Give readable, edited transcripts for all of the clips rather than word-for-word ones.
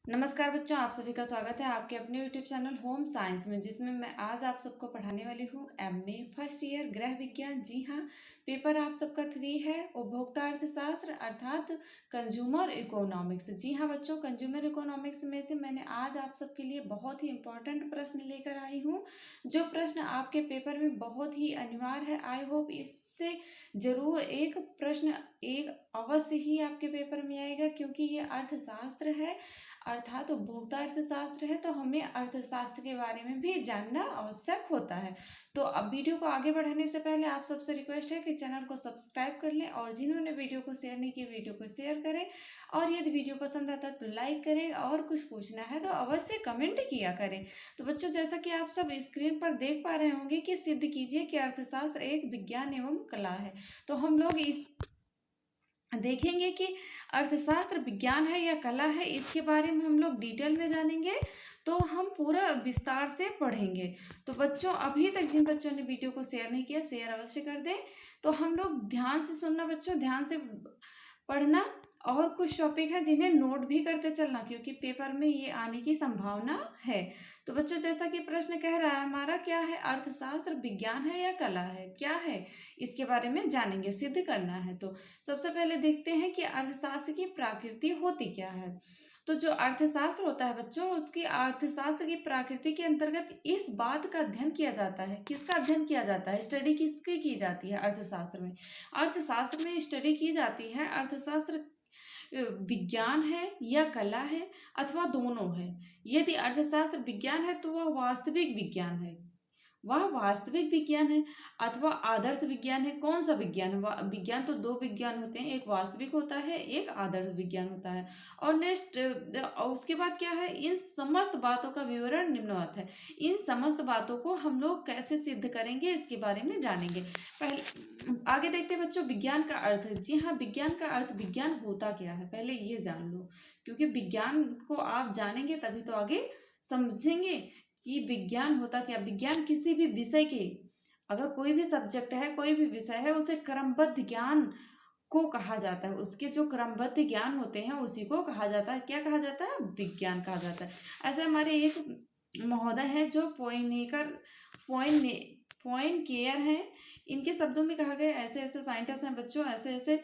नमस्कार बच्चों, आप सभी का स्वागत है आपके अपने यूट्यूब चैनल होम साइंस में, जिसमें मैं आज आप सबको पढ़ाने वाली हूँ एमए फर्स्ट ईयर गृह विज्ञान। जी हाँ, पेपर आप सबका 3 है, उपभोक्ता अर्थशास्त्र अर्थात कंज्यूमर इकोनॉमिक्स। जी हाँ बच्चों, कंज्यूमर इकोनॉमिक्स में से मैंने आज आप सबके लिए बहुत ही इंपॉर्टेंट प्रश्न लेकर आई हूँ, जो प्रश्न आपके पेपर में बहुत ही अनिवार्य है। आई होप इससे जरूर एक प्रश्न एक अवश्य ही आपके पेपर में आएगा, क्योंकि ये अर्थशास्त्र है अर्थात उपभोक्ता अर्थशास्त्र है, तो हमें अर्थशास्त्र के बारे में भी जानना आवश्यक होता है। तो अब वीडियो को आगे बढ़ाने से पहले आप सबसे रिक्वेस्ट है कि चैनल को सब्सक्राइब कर लें, और जिन्होंने वीडियो को शेयर नहीं किया वीडियो को शेयर करें, और यदि वीडियो पसंद आता है तो लाइक करें, और कुछ पूछना है तो अवश्य कमेंट किया करें। तो बच्चों, जैसा कि आप सब स्क्रीन पर देख पा रहे होंगे कि सिद्ध कीजिए कि अर्थशास्त्र एक विज्ञान एवं कला है। तो हम लोग इस देखेंगे कि अर्थशास्त्र विज्ञान है या कला है, इसके बारे में हम लोग डिटेल में जानेंगे। तो हम पूरा विस्तार से पढ़ेंगे। तो बच्चों, अभी तक जिन बच्चों ने वीडियो को शेयर नहीं किया, शेयर अवश्य कर दें। तो हम लोग ध्यान से सुनना बच्चों, ध्यान से पढ़ना, और कुछ टॉपिक है जिन्हें नोट भी करते चलना, क्योंकि पेपर में ये आने की संभावना है। तो बच्चों, जैसा कि प्रश्न कह रहा है हमारा, क्या है अर्थशास्त्र, विज्ञान है या कला है, क्या है, इसके बारे में जानेंगे, सिद्ध करना है। तो सबसे पहले देखते हैं कि अर्थशास्त्र की प्रकृति होती क्या है। तो जो अर्थशास्त्र होता है बच्चों, उसकी अर्थशास्त्र की प्रकृति के अंतर्गत इस बात का अध्ययन किया जाता है। किसका अध्ययन किया जाता है, स्टडी किसकी की जाती है अर्थशास्त्र में? अर्थशास्त्र में स्टडी की जाती है अर्थशास्त्र विज्ञान है या कला है, अथवा दोनों है। यदि अर्थशास्त्र विज्ञान है तो वह वास्तविक विज्ञान है, वह वास्तविक विज्ञान है, अथवा आदर्श विज्ञान है। कौन सा विज्ञान है? विज्ञान तो दो विज्ञान होते हैं, एक वास्तविक होता है, एक आदर्श विज्ञान होता है। और नेक्स्ट उसके बाद क्या है, इन समस्त बातों का विवरण निम्नवत है। इन समस्त बातों को हम लोग कैसे सिद्ध करेंगे, इसके बारे में जानेंगे। पहले आगे देखते हैं बच्चों, विज्ञान का अर्थ। जी हाँ, विज्ञान का अर्थ, विज्ञान होता क्या है पहले ये जान लो, क्योंकि विज्ञान को आप जानेंगे तभी तो आगे समझेंगे कि विज्ञान होता क्या। विज्ञान किसी भी विषय के, अगर कोई भी सब्जेक्ट है, कोई भी विषय है, उसे क्रमबद्ध ज्ञान को कहा जाता है। उसके जो क्रमबद्ध ज्ञान होते हैं उसी को कहा जाता है, क्या कहा जाता है, विज्ञान कहा जाता है। ऐसे हमारे एक महोदय हैं जो पॉइनकेयर हैं, इनके शब्दों में कहा गया, ऐसे ऐसे साइंटिस्ट हैं बच्चों, ऐसे ऐसे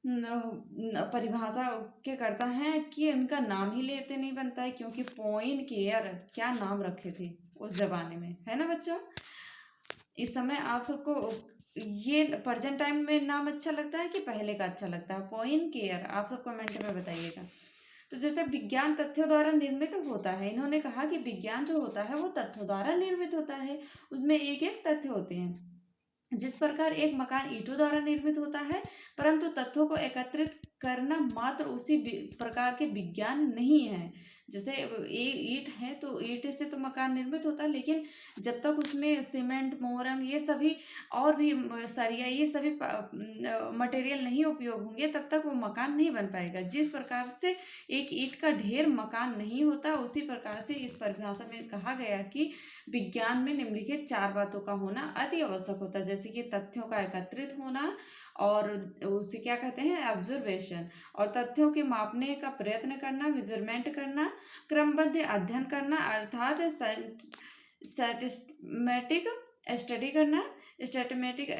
परिभाषा के करता है कि इनका नाम ही लेते नहीं बनता है, क्योंकि पॉइनकेयर क्या नाम रखे थे उस जमाने में, है ना बच्चों। इस समय आप सबको ये प्रेजेंट टाइम में नाम अच्छा लगता है कि पहले का अच्छा लगता है? पॉइनकेयर, आप सब कमेंट में बताइएगा। तो जैसे विज्ञान तथ्यों द्वारा निर्मित होता है, इन्होंने कहा कि विज्ञान जो होता है वो तथ्यों द्वारा निर्मित होता है। उसमें एक एक तथ्य होते हैं। जिस प्रकार एक मकान ईंटों द्वारा निर्मित होता है, परंतु तथ्यों को एकत्रित करना मात्र उसी प्रकार के विज्ञान नहीं है। जैसे ईंट है तो ईंट से तो मकान निर्मित होता है, लेकिन जब तक उसमें सीमेंट, मोरंग, ये सभी और भी सरिया, ये सभी मटेरियल नहीं उपयोग होंगे, तब तक वो मकान नहीं बन पाएगा। जिस प्रकार से एक ईंट का ढेर मकान नहीं होता, उसी प्रकार से इस परिभाषा में कहा गया कि विज्ञान में निम्नलिखित 4 बातों का होना अति आवश्यक होता है। जैसे कि तथ्यों का एकत्रित होना, और उसे क्या कहते हैं, ऑब्जर्वेशन, और तथ्यों के मापने का प्रयत्न करना, मेजरमेंट करना, क्रमबद्ध अध्ययन करना अर्थात स्टैटिस्टिक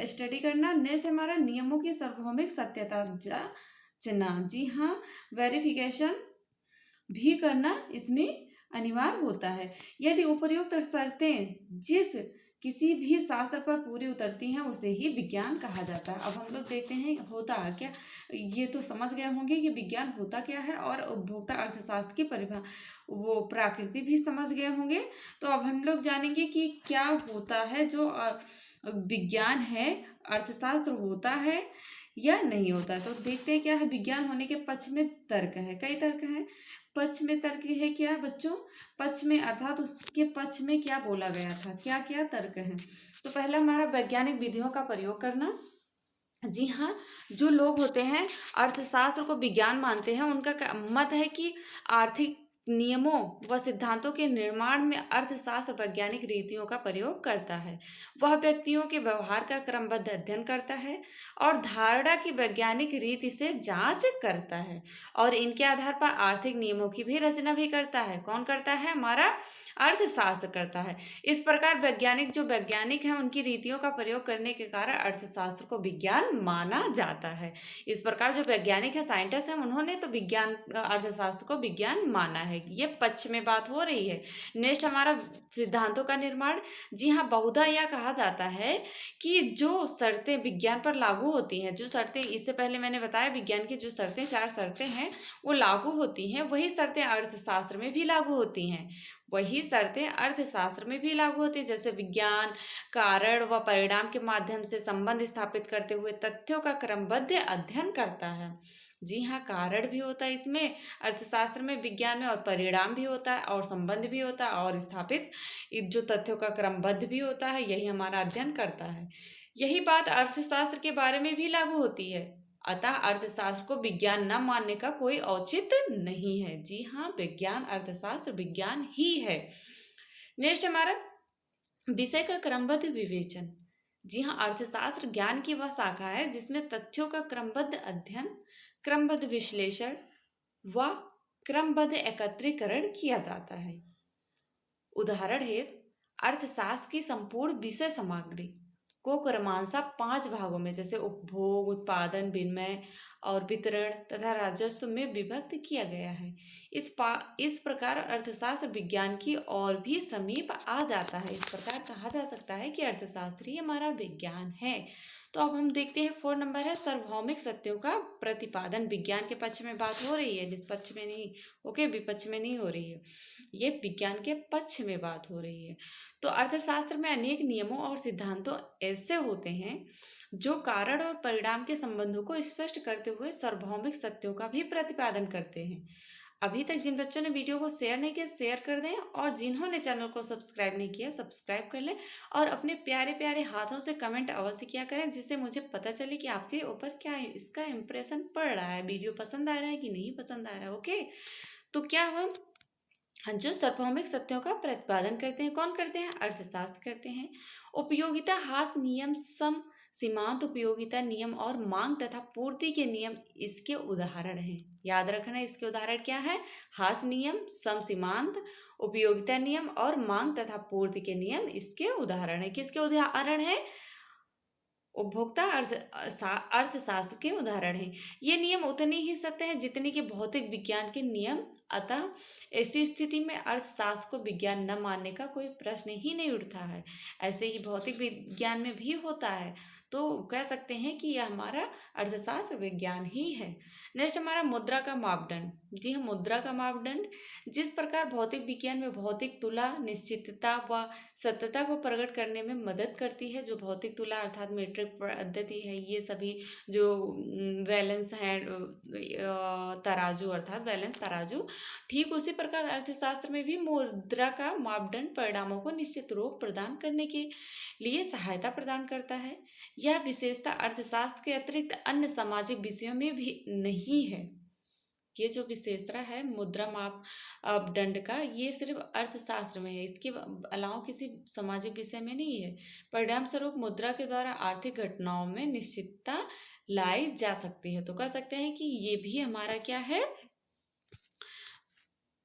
स्टडी करना। नेक्स्ट हमारा नियमों की सार्वभौमिक सत्यता जांचना। जी हाँ, वेरिफिकेशन भी करना इसमें अनिवार्य होता है। यदि उपर्युक्त शर्तें जिस किसी भी शास्त्र पर पूरी उतरती हैं, उसे ही विज्ञान कहा जाता है। अब हम लोग देखते हैं होता क्या, ये तो समझ गए होंगे कि विज्ञान होता क्या है, और उपभोक्ता अर्थशास्त्र की वो प्रकृति भी समझ गए होंगे। तो अब हम लोग जानेंगे कि क्या होता है जो विज्ञान है, अर्थशास्त्र होता है या नहीं होता। तो देखते हैं क्या है। विज्ञान होने के पक्ष में तर्क है, कई तर्क हैं। पक्ष में तर्क है क्या बच्चों, पक्ष में अर्थात उसके पक्ष में क्या बोला गया था, क्या क्या तर्क है। तो पहला हमारा वैज्ञानिक विधियों का प्रयोग करना। जी हाँ, जो लोग होते हैं अर्थशास्त्र को विज्ञान मानते हैं, उनका मत है कि आर्थिक नियमों व सिद्धांतों के निर्माण में अर्थशास्त्र वैज्ञानिक रीतियों का प्रयोग करता है। वह व्यक्तियों के व्यवहार का क्रमबद्ध अध्ययन करता है और धारणा की वैज्ञानिक रीति से जांच करता है और इनके आधार पर आर्थिक नियमों की भी रचना भी करता है। कौन करता है? हमारा अर्थशास्त्र करता है। इस प्रकार वैज्ञानिक हैं उनकी रीतियों का प्रयोग करने के कारण अर्थशास्त्र को विज्ञान माना जाता है। इस प्रकार जो वैज्ञानिक है, साइंटिस्ट हैं, उन्होंने तो विज्ञान अर्थशास्त्र को विज्ञान माना है। ये पक्ष में बात हो रही है। नेक्स्ट हमारा सिद्धांतों का निर्माण। जी हाँ, बहुधा यह कहा जाता है कि जो शर्तें विज्ञान पर लागू होती हैं, जो शर्तें इससे पहले मैंने बताया विज्ञान की जो शर्तें 4 शर्तें हैं वो लागू होती हैं, वही शर्तें अर्थशास्त्र में भी लागू होती हैं। वही शर्तें अर्थशास्त्र में भी लागू होती है। जैसे विज्ञान कारण व परिणाम के माध्यम से संबंध स्थापित करते हुए तथ्यों का क्रमबद्ध अध्ययन करता है। जी हाँ, कारण भी होता है इसमें अर्थशास्त्र में, विज्ञान में, और परिणाम भी होता है और संबंध भी होता है और स्थापित जो तथ्यों का क्रमबद्ध भी होता है, यही हमारा अध्ययन करता है। यही बात अर्थशास्त्र के बारे में भी लागू होती है। अतः अर्थशास्त्र को विज्ञान न मानने का कोई औचित्य नहीं है। जी हाँ, विज्ञान अर्थशास्त्र विज्ञान ही है। नेक्स्ट हमारा विषय का क्रमबद्ध विवेचन। जी हाँ, अर्थशास्त्र ज्ञान की वह शाखा है जिसमें तथ्यों का क्रमबद्ध अध्ययन, क्रमबद्ध विश्लेषण व क्रमबद्ध एकत्रीकरण किया जाता है। उदाहरण हेतु अर्थशास्त्र की संपूर्ण विषय सामग्री को क्रमशः 5 भागों में, जैसे उपभोग, उत्पादन, विनिमय और वितरण तथा राजस्व में विभक्त किया गया है। इस प्रकार अर्थशास्त्र विज्ञान की और भी समीप आ जाता है। इस प्रकार कहा जा सकता है कि अर्थशास्त्र ही हमारा विज्ञान है। तो अब हम देखते हैं 4 नंबर है सार्वभौमिक सत्यों का प्रतिपादन। विज्ञान के पक्ष में बात हो रही है, निष्पक्ष में नहीं, ओके, विपक्ष में नहीं हो रही है, ये विज्ञान के पक्ष में बात हो रही है। तो अर्थशास्त्र में अनेक नियमों और सिद्धांतों ऐसे होते हैं जो कारण और परिणाम के संबंधों को स्पष्ट करते हुए सार्वभौमिक सत्यों का भी प्रतिपादन करते हैं। अभी तक जिन बच्चों ने वीडियो को शेयर नहीं किया, शेयर कर दें, और जिन्होंने चैनल को सब्सक्राइब नहीं किया, सब्सक्राइब कर लें, और अपने प्यारे प्यारे हाथों से कमेंट अवश्य किया करें, जिससे मुझे पता चले कि आपके ऊपर क्या इसका इम्प्रेशन पड़ रहा है, वीडियो पसंद आ रहा है कि नहीं पसंद आ रहा है। ओके, तो क्या हम जो सार्वभौमिक सत्यों का प्रतिपादन करते हैं, कौन करते हैं? अर्थशास्त्र करते हैं। उपयोगिता हास नियम, सम सीमांत उपयोगिता नियम और मांग तथा पूर्ति के नियम इसके उदाहरण हैं। याद रखना, इसके उदाहरण क्या है? हास नियम, सम सीमांत उपयोगिता नियम और मांग तथा पूर्ति के नियम इसके उदाहरण है। किसके उदाहरण है? उपभोक्ता अर्थशास्त्र के उदाहरण हैं। ये नियम उतने ही सत्य हैं जितने कि भौतिक विज्ञान के नियम। अतः ऐसी स्थिति में अर्थशास्त्र को विज्ञान न मानने का कोई प्रश्न ही नहीं उठता है। ऐसे ही भौतिक विज्ञान में भी होता है, तो कह सकते हैं कि यह हमारा अर्थशास्त्र विज्ञान ही है। नेक्स्ट हमारा मुद्रा का मापदंड। जी हाँ, मुद्रा का मापदंड जिस प्रकार भौतिक विज्ञान में भौतिक तुला निश्चितता व सत्यता को प्रकट करने में मदद करती है, जो भौतिक तुला अर्थात मीट्रिक पद्धति है, ये सभी जो बैलेंस है, तराजू अर्थात बैलेंस तराजू, ठीक उसी प्रकार अर्थशास्त्र में भी मुद्रा का मापदंड परिणामों को निश्चित रूप प्रदान करने के लिए सहायता प्रदान करता है। यह विशेषता अर्थशास्त्र के अतिरिक्त अन्य सामाजिक विषयों में भी नहीं है। ये जो विशेषता है मुद्रा मापदंड का, ये सिर्फ अर्थशास्त्र में है, इसके अलावा किसी सामाजिक विषय में नहीं है। परिणाम स्वरूप मुद्रा के द्वारा आर्थिक घटनाओं में निश्चितता लाई जा सकती है। तो कह सकते हैं कि ये भी हमारा क्या है?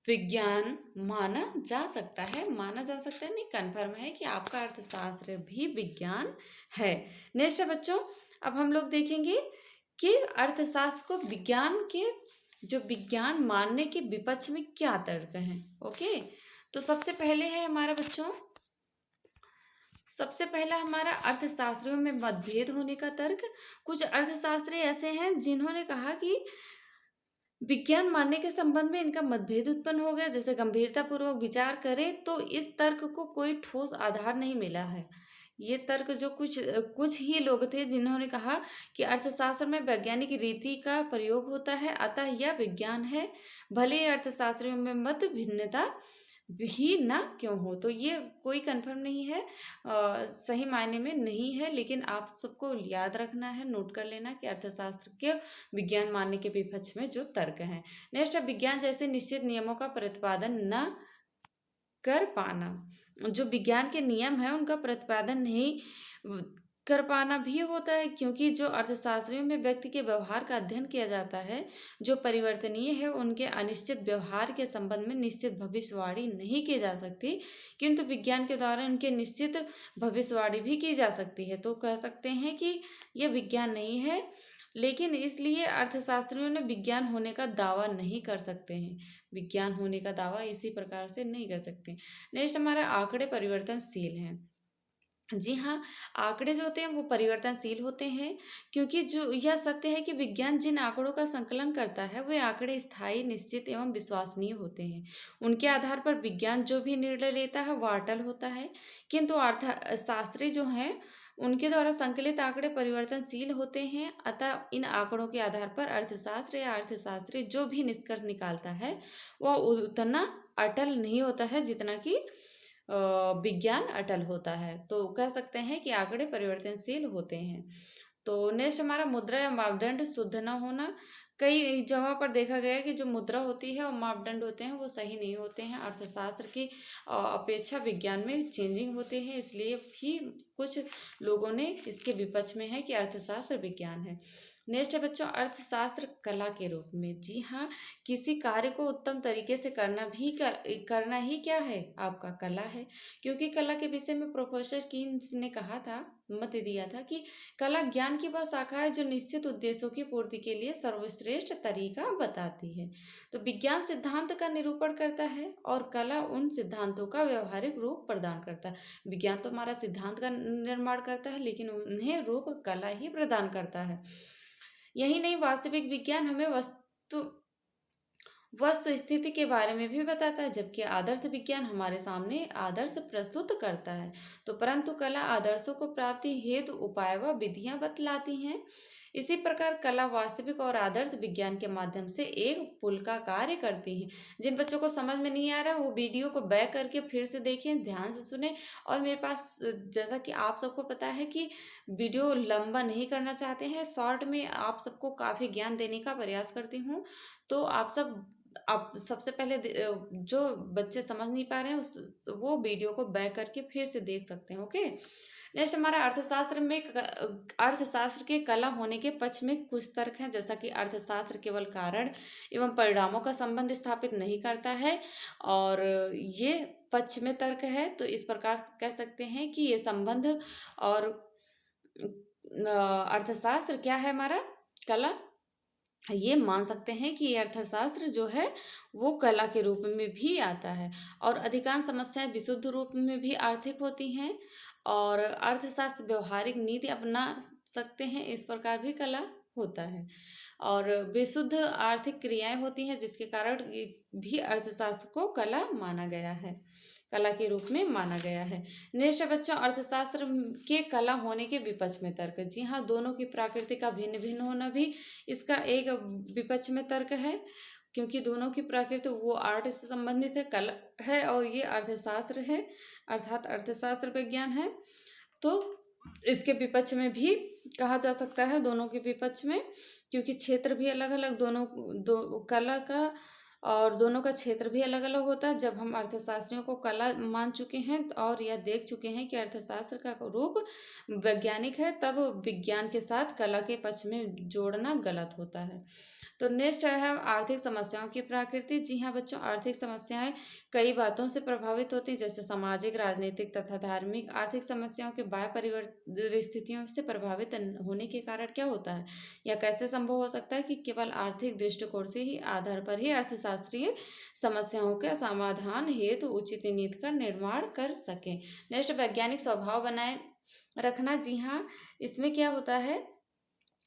विज्ञान माना जा सकता है। माना जा सकता है नहीं, कन्फर्म है कि आपका अर्थशास्त्र भी विज्ञान है। नेक्स्ट है बच्चों, अब हम लोग देखेंगे कि अर्थशास्त्र को विज्ञान के जो विज्ञान मानने के विपक्ष में क्या तर्क हैं। ओके, तो सबसे पहले है हमारा बच्चों, सबसे पहला हमारा अर्थशास्त्रियों में मतभेद होने का तर्क। कुछ अर्थशास्त्री ऐसे हैं जिन्होंने कहा कि विज्ञान मानने के संबंध में इनका मतभेद उत्पन्न हो गया। जैसे गंभीरता पूर्वक विचार करें तो इस तर्क को कोई ठोस आधार नहीं मिला है। ये तर्क जो कुछ ही लोग थे जिन्होंने कहा कि अर्थशास्त्र में वैज्ञानिक रीति का प्रयोग होता है, अतः यह विज्ञान है, भले ही अर्थशास्त्रियों में मत भिन्नता भी ना क्यों हो। तो ये कोई कंफर्म नहीं है, सही मायने में नहीं है, लेकिन आप सबको याद रखना है, नोट कर लेना कि अर्थशास्त्र के विज्ञान मानने के विपक्ष में जो तर्क हैं। नेक्स्ट है विज्ञान जैसे निश्चित नियमों का प्रतिपादन न कर पाना। जो विज्ञान के नियम हैं उनका प्रतिपादन नहीं कर पाना भी होता है, क्योंकि जो अर्थशास्त्रियों में व्यक्ति के व्यवहार का अध्ययन किया जाता है, जो परिवर्तनीय है, उनके अनिश्चित व्यवहार के संबंध में निश्चित भविष्यवाणी नहीं की जा सकती, किंतु विज्ञान के द्वारा उनके निश्चित भविष्यवाणी भी की जा सकती है। तो कह सकते हैं कि यह विज्ञान नहीं है, लेकिन इसलिए अर्थशास्त्रियों ने विज्ञान होने का दावा नहीं कर सकते हैं। विज्ञान होने का दावा इसी प्रकार से नहीं कर सकते। नेक्स्ट हमारा आंकड़े परिवर्तनशील हैं। जी हाँ, आंकड़े जो होते हैं वो परिवर्तनशील होते हैं, क्योंकि जो यह सत्य है कि विज्ञान जिन आंकड़ों का संकलन करता है वे आंकड़े स्थायी, निश्चित एवं विश्वसनीय होते हैं। उनके आधार पर विज्ञान जो भी निर्णय लेता है वह अटल होता है, किंतु अर्थशास्त्री जो हैं उनके द्वारा संकलित आंकड़े परिवर्तनशील होते हैं। अतः इन आंकड़ों के आधार पर अर्थशास्त्र या अर्थशास्त्री जो भी निष्कर्ष निकालता है वह उतना अटल नहीं होता है जितना कि विज्ञान अटल होता है। तो कह सकते हैं कि आंकड़े परिवर्तनशील होते हैं। तो नेक्स्ट हमारा मुद्रा या मापदंड शुद्ध न होना। कई जगह पर देखा गया है कि जो मुद्रा होती है और मापदंड होते हैं वो सही नहीं होते हैं। अर्थशास्त्र की अपेक्षा विज्ञान में चेंजिंग होते हैं, इसलिए भी कुछ लोगों ने इसके विपक्ष में है कि अर्थशास्त्र विज्ञान है। नेक्स्ट है बच्चों, अर्थशास्त्र कला के रूप में। जी हाँ, किसी कार्य को उत्तम तरीके से करना ही क्या है, आपका कला है। क्योंकि कला के विषय में प्रोफेसर कीन्स ने कहा था, मत दिया था कि कला ज्ञान की वह शाखा है जो निश्चित उद्देश्यों की पूर्ति के लिए सर्वश्रेष्ठ तरीका बताती है। तो विज्ञान सिद्धांत का निरूपण करता है और कला उन सिद्धांतों का व्यवहारिक रूप प्रदान करता है। विज्ञान तो हमारा सिद्धांत का निर्माण करता है, लेकिन उन्हें रूप कला ही प्रदान करता है। यही नहीं, वास्तविक विज्ञान हमें वस्तु स्थिति के बारे में भी बताता है, जबकि आदर्श विज्ञान हमारे सामने आदर्श प्रस्तुत करता है। तो परंतु कला आदर्शों को प्राप्ति हेतु उपाय व विधियां बतलाती हैं। इसी प्रकार कला वास्तविक और आदर्श विज्ञान के माध्यम से एक पुल का कार्य करती है। जिन बच्चों को समझ में नहीं आ रहा वो वीडियो को बैक करके फिर से देखें, ध्यान से सुने। और मेरे पास, जैसा कि आप सबको पता है कि वीडियो लंबा नहीं करना चाहते हैं, शॉर्ट में आप सबको काफ़ी ज्ञान देने का प्रयास करती हूँ। तो आप सबसे पहले जो बच्चे समझ नहीं पा रहे हैं वो वीडियो को बैक करके फिर से देख सकते हैं। ओके, नेक्स्ट हमारा अर्थशास्त्र के कला होने के पक्ष में कुछ तर्क हैं, जैसा कि अर्थशास्त्र केवल कारण एवं परिणामों का संबंध स्थापित नहीं करता है, और ये पक्ष में तर्क है। तो इस प्रकार कह सकते हैं कि ये संबंध और अर्थशास्त्र क्या है, हमारा कला, ये मान सकते हैं कि ये अर्थशास्त्र जो है वो कला के रूप में भी आता है। और अधिकांश समस्याएं विशुद्ध रूप में भी आर्थिक होती हैं, और अर्थशास्त्र व्यवहारिक नीति अपना सकते हैं, इस प्रकार भी कला होता है। और विशुद्ध आर्थिक क्रियाएं होती हैं, जिसके कारण भी अर्थशास्त्र को कला माना गया है, कला के रूप में माना गया है। नेक्स्ट बच्चों, अर्थशास्त्र के कला होने के विपक्ष में तर्क। जी हाँ, दोनों की प्रकृति का भिन्न भिन्न होना भी इसका एक विपक्ष में तर्क है, क्योंकि दोनों की प्रकृति वो आर्ट से संबंधित है, कला है, और ये अर्थशास्त्र है, अर्थात अर्थशास्त्र विज्ञान है। तो इसके विपक्ष में भी कहा जा सकता है, दोनों के विपक्ष में, क्योंकि क्षेत्र भी अलग अलग कला का, और दोनों का क्षेत्र भी अलग अलग होता है। जब हम अर्थशास्त्रियों को कला मान चुके हैं और यह देख चुके हैं कि अर्थशास्त्र का रूप वैज्ञानिक है, तब विज्ञान के साथ कला के पक्ष में जोड़ना गलत होता है। तो नेक्स्ट है आर्थिक समस्याओं की प्रकृति। जी हाँ बच्चों, आर्थिक समस्याएं कई बातों से प्रभावित होती है, जैसे सामाजिक, राजनीतिक तथा धार्मिक। आर्थिक समस्याओं के बाह्य परिस्थितियों से प्रभावित होने के कारण क्या होता है, या कैसे संभव हो सकता है कि केवल आर्थिक दृष्टिकोण से ही आधार पर ही अर्थशास्त्रीय समस्याओं के समाधान हेतु उचित नीति का निर्माण कर सकें। नेक्स्ट, वैज्ञानिक स्वभाव बनाए रखना। जी हाँ, इसमें क्या होता है,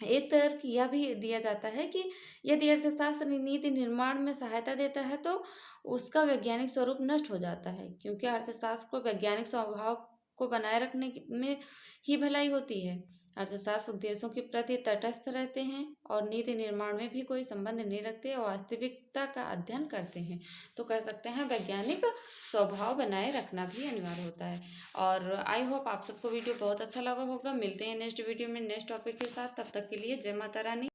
एक तर्क यह भी दिया जाता है कि यदि अर्थशास्त्र नीति निर्माण में सहायता देता है तो उसका वैज्ञानिक स्वरूप नष्ट हो जाता है, क्योंकि अर्थशास्त्र को वैज्ञानिक स्वभाव को बनाए रखने में ही भलाई होती है। अर्थशास्त्र उद्देश्यों के प्रति तटस्थ रहते हैं और नीति निर्माण में भी कोई संबंध नहीं रखते और वास्तविकता का अध्ययन करते हैं। तो कह सकते हैं वैज्ञानिक स्वभाव बनाए रखना भी अनिवार्य होता है। और आई होप आप सबको वीडियो बहुत अच्छा लगा होगा। मिलते हैं नेक्स्ट वीडियो में नेक्स्ट टॉपिक के साथ, तब तक के लिए जय माता रानी।